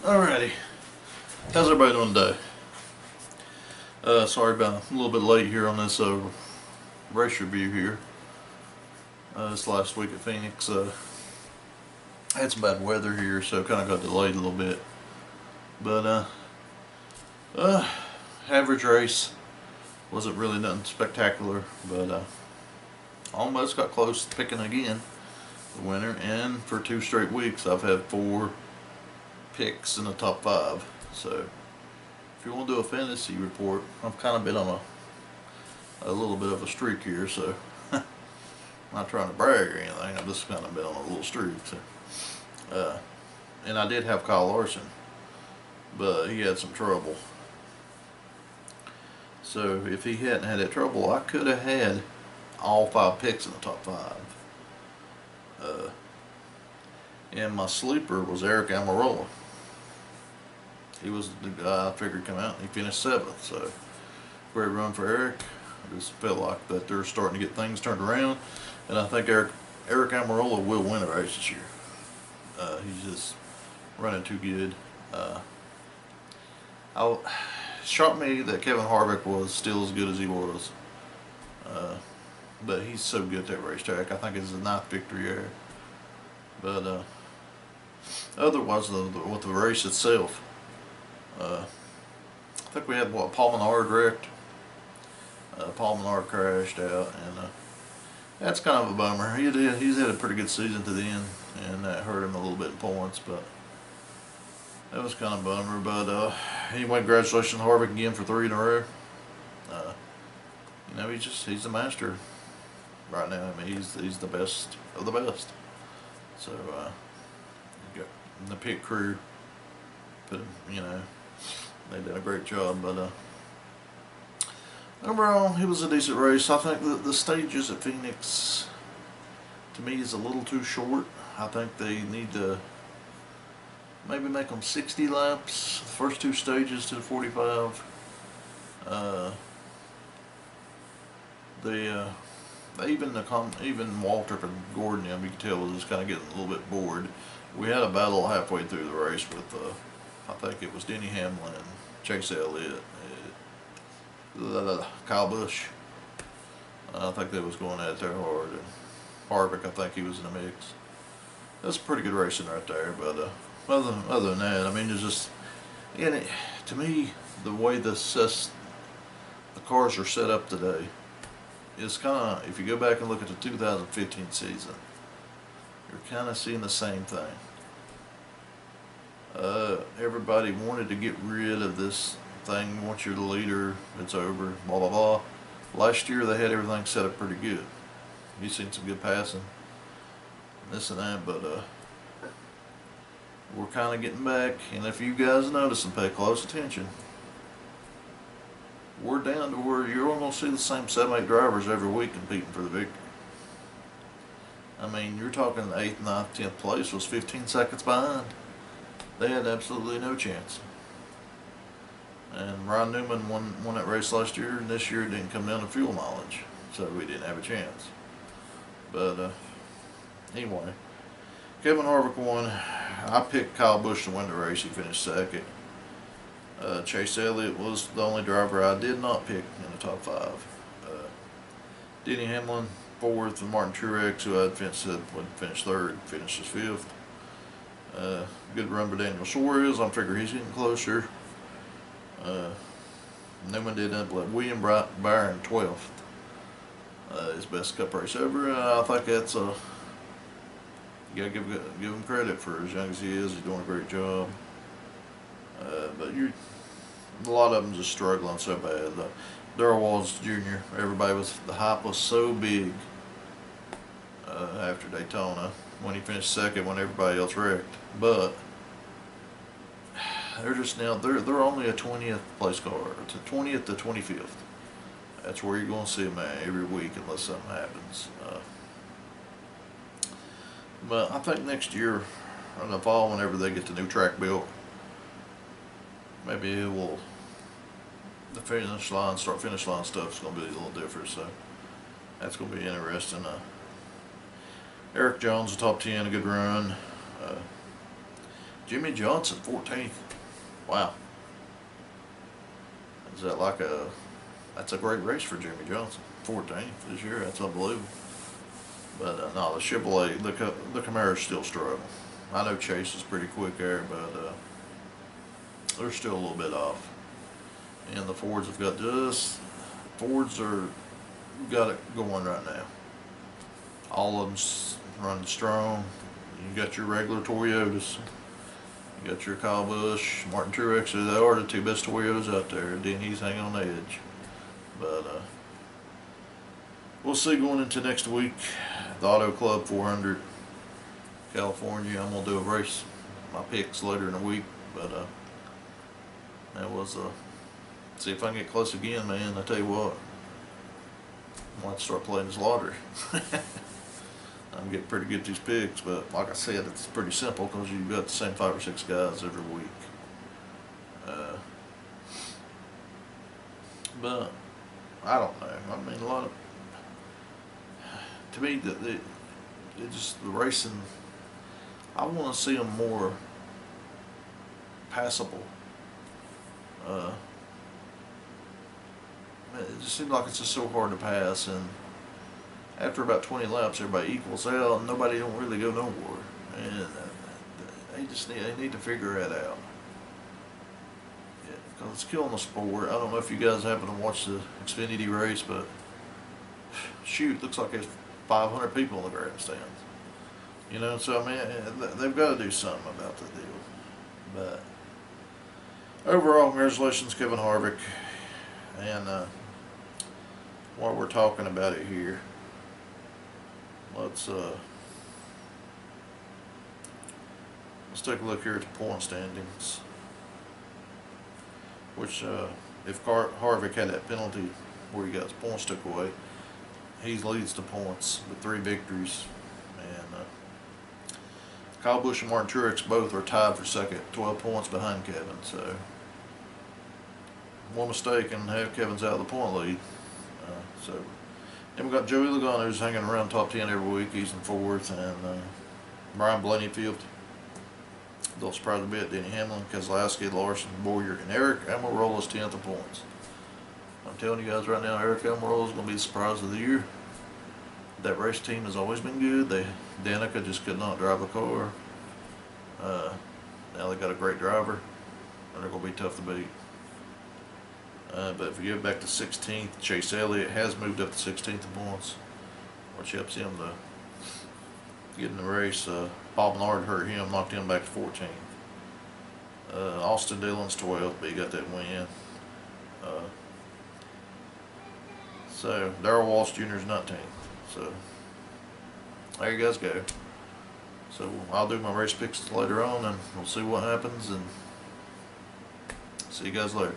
Alrighty, how's everybody doing today? Sorry about a little bit late here on this race review here. This last week at Phoenix, had some bad weather here, so kind of got delayed a little bit. But average race, wasn't really nothing spectacular, but almost got close to picking again the winner. And for 2 straight weeks, I've had 4 picks in the top 5. So if you want to do a fantasy report, I've kind of been on a little bit of a streak here, so I'm not trying to brag or anything. I've just kind of been on a little streak. So, and I did have Kyle Larson, but he had some trouble. So if he hadn't had that trouble, I could have had all 5 picks in the top 5. And my sleeper was Eric Almirola. He was the guy I figured come out, and he finished 7th. So great run for Eric. I just felt like that they're starting to get things turned around, and I think Eric Almirola will win a race this year. He's just running too good. It shocked me that Kevin Harvick was still as good as he was. But he's so good at that racetrack. I think it's his 9th victory there. But otherwise, with the race itself, I think we had Paul Menard wrecked. Paul Menard crashed out, and that's kind of a bummer. He's had a pretty good season to the end, and that hurt him a little bit in points, but that was kind of a bummer. But anyway, congratulations to Harvick again for 3 in a row. He's the master right now. I mean, he's the best of the best. So the pit crew put him, they did a great job. But overall, it was a decent race. I think the stages at Phoenix, to me, is a little too short. I think they need to maybe make them 60 laps, the first 2 stages to the 45. Even Waltrip and Gordon, you could tell, was just kind of getting a little bit bored. We had a battle halfway through the race with, I think it was Denny Hamlin and Chase Elliott, Kyle Busch. I think they was going at it there hard. And Harvick, I think he was in the mix. That's pretty good racing right there. But other than that, I mean, there's just, to me, the way the cars are set up today, it's kind of, if you go back and look at the 2015 season, you're kind of seeing the same thing. Everybody wanted to get rid of this thing. Once you're the leader, it's over, blah, blah, blah. Last year, they had everything set up pretty good. You've seen some good passing, this and that, but we're kind of getting back. And if you guys notice and pay close attention, we're down to where you're only going to see the same 7-8 drivers every week competing for the victory. I mean, you're talking 8th, 9th, 10th place was 15 seconds behind. They had absolutely no chance. And Ryan Newman won that race last year, and this year it didn't come down to fuel mileage, so we didn't have a chance. But anyway, Kevin Harvick won. I picked Kyle Busch to win the race. He finished 2nd. Chase Elliott was the only driver I did not pick in the top 5. Denny Hamlin 4th, and Martin Truex, who I finished 3rd, finishes 5th. Good run by Daniel Suarez. I figure he's getting closer. Newman did end up with William Byron 12th. His best Cup race ever. I think that's you gotta give him credit for as young as he is. He's doing a great job. But a lot of them just struggling so bad. Darrell Walls Jr., the hype was so big after Daytona when he finished 2nd when everybody else wrecked. But they're only a 20th place car, to 20th to 25th. That's where you're going to see them at every week unless something happens. But I think next year, in the fall, whenever they get the new track built, maybe the finish line stuff is going to be a little different. So that's going to be interesting. Eric Jones, the top 10, a good run. Jimmy Johnson, 14th. Wow. Is that like that's a great race for Jimmy Johnson. 14th this year, that's unbelievable. But no, the Chevrolet, the Camaro's still struggling. I know Chase is pretty quick there, but they're still a little bit off. And the Fords have got Fords got it going right now. All of them's running strong. You got your regular Toyotas. You got your Kyle Busch, Martin Truex. They are the two best Toyotas out there. Denny's hanging on the edge. But we'll see going into next week. The Auto Club 400, California. I'm gonna do a race, my picks later in the week. But that was see if I can get close again, man. I tell you what, I might start playing this lottery. I'm getting pretty good at these picks, but like I said, it's pretty simple because you've got the same 5 or 6 guys every week. But I don't know. I mean, a lot of, to me, the racing, I want to see them more passable. It just seems like it's just so hard to pass, and after about 20 laps, everybody equals out, and nobody don't really go nowhere. And they need to figure that out. Yeah, because it's killing the sport. I don't know if you guys happen to watch the Xfinity race, but shoot, looks like there's 500 people in the grandstands. You know, so I mean, they've got to do something about the deal. But overall, congratulations, Kevin Harvick. And while we're talking about it here, let's take a look here at the point standings. Which, if Harvick had that penalty where he got his points took away, he leads the points with 3 victories. And Kyle Busch and Martin Truex both are tied for second, 12 points behind Kevin. So one mistake and have Kevin's out of the point lead. Then we got Joey Logano, who's hanging around top 10 every week. He's in 4th, and Brian Blaney 5th. Don't surprise a bit. Denny Hamlin, Keselowski, Larson, Boyer, and Eric Almirola is 10th in points. I'm telling you guys right now, Eric Almirola is going to be the surprise of the year. That race team has always been good. Danica just could not drive a car. Now they got a great driver, and they're going to be tough to beat. But if you go back to 16th, Chase Elliott has moved up to 16th in points, which helps him to get in the race. Paul Menard hurt him, knocked him back to 14th. Austin Dillon's 12th, but he got that win. So Darrell Walsh Jr. is 19th. So there you guys go. So I'll do my race picks later on, and we'll see what happens, and see you guys later.